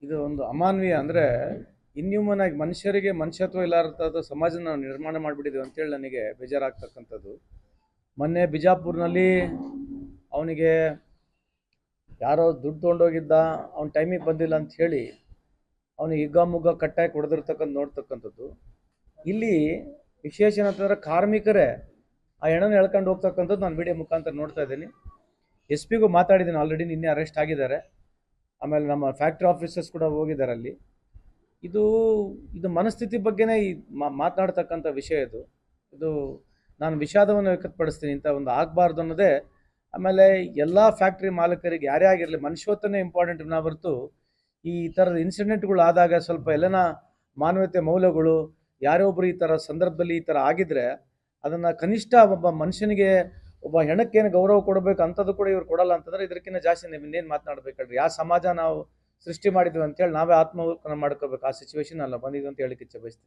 ಇದು ಒಂದು ಅಮಾನವೀಯ ಅಂದರೆ ಇನ್ಹ್ಯೂಮನ್ ಆಗಿ ಮನುಷ್ಯರಿಗೆ ಮನುಷ್ಯತ್ವ ಇಲ್ಲಾರದ ಸಮಾಜ ನಾವು ನಿರ್ಮಾಣ ಮಾಡಿಬಿಟ್ಟಿದ್ದೀವಿ ಅಂತೇಳಿ ನನಗೆ ಬೇಜಾರಾಗ್ತಕ್ಕಂಥದ್ದು. ಮೊನ್ನೆ ಬಿಜಾಪುರ್ನಲ್ಲಿ ಅವನಿಗೆ ಯಾರೋ ದುಡ್ಡು ತೊಗೊಂಡೋಗಿದ್ದ, ಅವ್ನ ಟೈಮಿಗೆ ಬಂದಿಲ್ಲ ಅಂತ ಹೇಳಿ ಅವನಿಗೆ ಹಿಗ್ಗಾಮುಗ್ಗ ಕಟ್ಟಾಗಿ ಹೊಡೆದಿರ್ತಕ್ಕಂಥ ನೋಡ್ತಕ್ಕಂಥದ್ದು. ಇಲ್ಲಿ ವಿಶೇಷ ಏನಂತಂದರೆ ಕಾರ್ಮಿಕರೇ ಆ ಹೆಣ್ಣನ್ನು ಎಳ್ಕೊಂಡು ಹೋಗ್ತಕ್ಕಂಥದ್ದು ನಾನು ವಿಡಿಯೋ ಮುಖಾಂತರ ನೋಡ್ತಾ ಇದ್ದೀನಿ. ಎಸ್ ಪಿಗೂ ಮಾತಾಡಿದ್ದೀನಿ, ಆಲ್ರೆಡಿ ನಿನ್ನೆ ಅರೆಸ್ಟ್ ಆಗಿದ್ದಾರೆ. ಆಮೇಲೆ ನಮ್ಮ ಫ್ಯಾಕ್ಟ್ರಿ ಆಫೀಸರ್ಸ್ ಕೂಡ ಹೋಗಿದ್ದಾರೆ ಅಲ್ಲಿ. ಇದು ಮನಸ್ಥಿತಿ ಬಗ್ಗೆನೇ ಮಾತನಾಡ್ತಕ್ಕಂಥ ವಿಷಯ ಇದು ನಾನು ವಿಷಾದವನ್ನು ವ್ಯಕ್ತಪಡಿಸ್ತೀನಿ. ಇಂಥ ಒಂದು ಆಗಬಾರ್ದು ಅನ್ನೋದೇ. ಆಮೇಲೆ ಎಲ್ಲ ಫ್ಯಾಕ್ಟ್ರಿ ಮಾಲೀಕರಿಗೆ ಯಾರೇ ಆಗಿರಲಿ ಮನುಷ್ಯತ್ವನೇ ಇಂಪಾರ್ಟೆಂಟ್ ಹೊರತು ಈ ಥರದ ಇನ್ಸಿಡೆಂಟ್ಗಳು ಆದಾಗ ಸ್ವಲ್ಪ ಎಲ್ಲನ ಮಾನವೀಯತೆ ಮೌಲ್ಯಗಳು ಯಾರೇ ಒಬ್ಬರು ಈ ಥರ ಸಂದರ್ಭದಲ್ಲಿ ಈ ಥರ ಆಗಿದ್ರೆ ಅದನ್ನು ಕನಿಷ್ಠ ಒಬ್ಬ ಮನುಷ್ಯನಿಗೆ ಒಬ್ಬ ಹೆಣಕ್ಕೇನು ಗೌರವ ಕೊಡಬೇಕು ಅಂಥದ್ದು ಕೂಡ ಇವ್ರು ಕೊಡಲ್ಲ ಅಂತಂದರೆ ಇದಕ್ಕಿಂತ ಜಾಸ್ತಿ ನೀವು ಇನ್ನೇನು ಮಾತನಾಡಬೇಕಲ್ರಿ. ಯಾವ ಸಮಾಜ ನಾವು ಸೃಷ್ಟಿ ಮಾಡಿದ್ವಿ ಅಂತೇಳಿ ನಾವೇ ಆತ್ಮವಲೋಕನ ಮಾಡ್ಕೋಬೇಕು. ಆ ಸಿಚುವೇಶನ್ ಅಲ್ಲ ಬಂದಿದ್ದು ಅಂತ ಹೇಳಿಕ್ಕೆ ಇಚ್ಛೆ ಬಯಸ್ತೀನಿ.